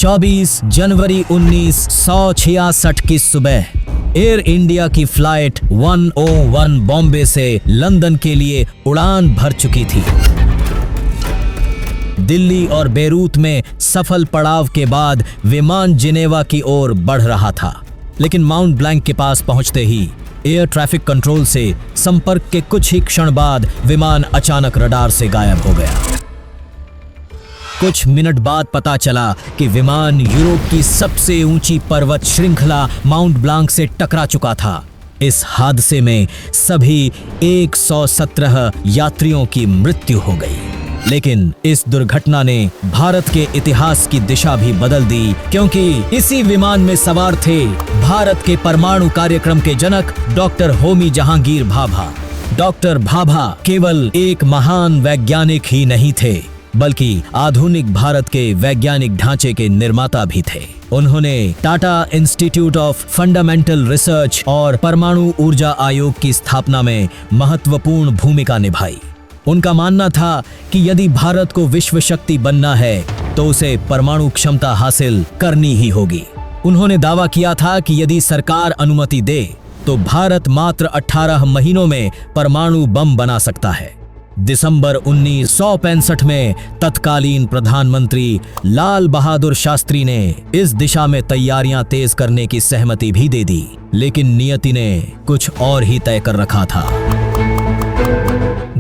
24 जनवरी 1966 की सुबह air India की फ्लाइट 101 बॉम्बे से लंदन के लिए उड़ान भर चुकी थी। दिल्ली और बेरूत में सफल पड़ाव के बाद विमान जिनेवा की ओर बढ़ रहा था, लेकिन माउंट ब्लैंक के पास पहुंचते ही एयर ट्रैफिक कंट्रोल से संपर्क के कुछ ही क्षण बाद विमान अचानक रडार से गायब हो गया। कुछ मिनट बाद पता चला कि विमान यूरोप की सबसे ऊंची पर्वत श्रृंखला माउंट ब्लैंक से टकरा चुका था। इस हादसे में सभी 117 यात्रियों की मृत्यु हो गई। लेकिन इस दुर्घटना ने भारत के इतिहास की दिशा भी बदल दी, क्योंकि इसी विमान में सवार थे भारत के परमाणु कार्यक्रम के जनक डॉक्टर होमी जहांगीर भाभा। डॉक्टर भाभा केवल एक महान वैज्ञानिक ही नहीं थे, बल्कि आधुनिक भारत के वैज्ञानिक ढांचे के निर्माता भी थे। उन्होंने Tata institute of fundamental research और परमाणु ऊर्जा आयोग की स्थापना में महत्वपूर्ण भूमिका निभाई। उनका मानना था कि यदि भारत को विश्व शक्ति बनना है तो उसे परमाणु क्षमता हासिल करनी ही होगी। उन्होंने दावा किया था कि यदि सरकार अनुमति दे तो भारत मात्र 18 महीनों में परमाणु बम बना सकता है। दिसंबर 1965 में तत्कालीन प्रधानमंत्री लाल बहादुर शास्त्री ने इस दिशा में तैयारियां तेज करने की सहमति भी दे दी, लेकिन नियति ने कुछ और ही तय कर रखा था।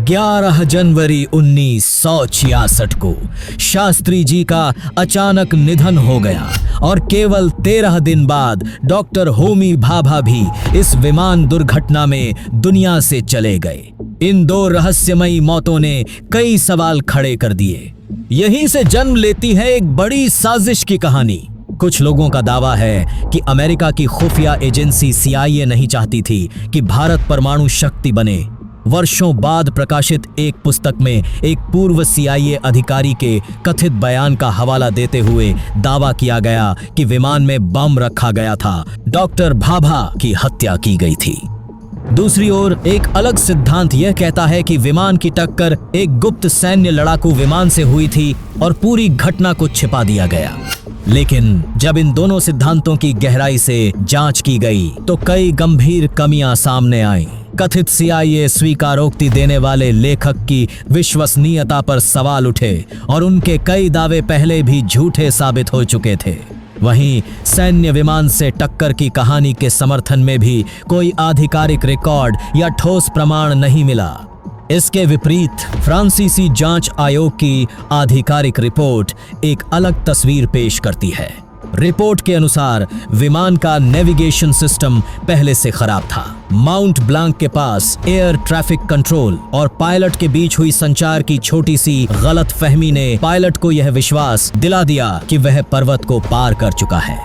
11 जनवरी 1966 को शास्त्री जी का अचानक निधन हो गया और केवल 13 दिन बाद डॉक्टर होमी भाभा भी इस विमान दुर्घटना में दुनिया से चले गए। इन दो रहस्यमयी मौतों ने कई सवाल खड़े कर दिए। यहीं से जन्म लेती है एक बड़ी साजिश की कहानी। कुछ लोगों का दावा है कि अमेरिका की खुफिया एजेंसी CIA नहीं चाहती थी कि भारत परमाणु शक्ति बने। वर्षों बाद प्रकाशित एक पुस्तक में एक पूर्व CIA अधिकारी के कथित बयान का हवाला देते हुए दावा किया गया कि विमान में बम रखा गया था, डॉक्टर भाभा की हत्या की गई थी। दूसरी ओर एक अलग सिद्धांत यह कहता है कि विमान की टक्कर एक गुप्त सैन्य लड़ाकू विमान से हुई थी और पूरी घटना को छिपा दिया गया। लेकिन जब इन दोनों सिद्धांतों की गहराई से जांच की गई तो कई गंभीर कमियां सामने आईं। कथित CIA स्वीकारोक्ति देने वाले लेखक की विश्वसनीयता पर सवाल उठे और उनके कई दावे पहले भी झूठे साबित हो चुके थे। वहीं सैन्य विमान से टक्कर की कहानी के समर्थन में भी कोई आधिकारिक रिकॉर्ड या ठोस प्रमाण नहीं मिला। इसके विपरीत फ्रांसीसी जांच आयोग की आधिकारिक रिपोर्ट एक अलग तस्वीर पेश करती है। रिपोर्ट के अनुसार विमान का नेविगेशन सिस्टम पहले से खराब था। माउंट ब्लैंक के पास एयर ट्रैफिक कंट्रोल और पायलट के बीच हुई संचार की छोटी सी गलतफहमी ने पायलट को यह विश्वास दिला दिया कि वह पर्वत को पार कर चुका है।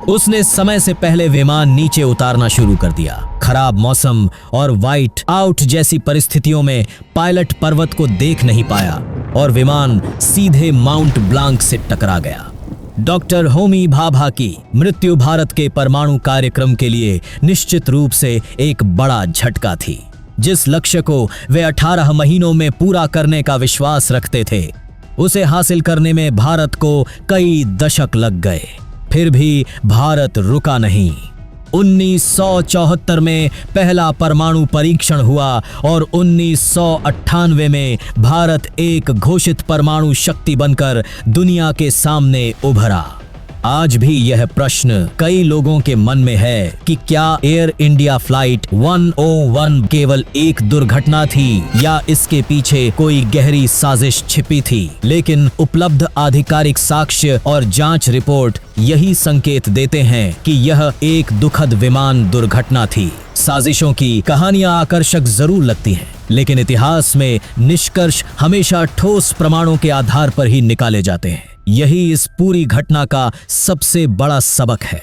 उसने समय से पहले विमान नीचे उतारना शुरू कर दिया। खराब मौसम और वाइट आउट जैसी परिस्थितियों में पायलट पर्वत को देख नहीं पाया और विमान सीधे माउंट ब्लैंक से टकरा गया। डॉक्टर होमी भाभा की मृत्यु भारत के परमाणु कार्यक्रम के लिए निश्चित रूप से एक बड़ा झटका थी। जिस लक्ष्य को वे 18 महीनों में पूरा करने का विश्वास रखते थे, उसे हासिल करने में भारत को कई दशक लग गए। फिर भी भारत रुका नहीं। 1974 में पहला परमाणु परीक्षण हुआ और 1998 में भारत एक घोषित परमाणु शक्ति बनकर दुनिया के सामने उभरा। आज भी यह प्रश्न कई लोगों के मन में है कि क्या एयर इंडिया फ्लाइट 101 केवल एक दुर्घटना थी या इसके पीछे कोई गहरी साजिश छिपी थी। लेकिन उपलब्ध आधिकारिक साक्ष्य और जांच रिपोर्ट यही संकेत देते हैं कि यह एक दुखद विमान दुर्घटना थी। साजिशों की कहानियां आकर्षक जरूर लगती हैं, लेकिन इतिहास में निष्कर्ष हमेशा ठोस प्रमाणों के आधार पर ही निकाले जाते हैं। यही इस पूरी घटना का सबसे बड़ा सबक है।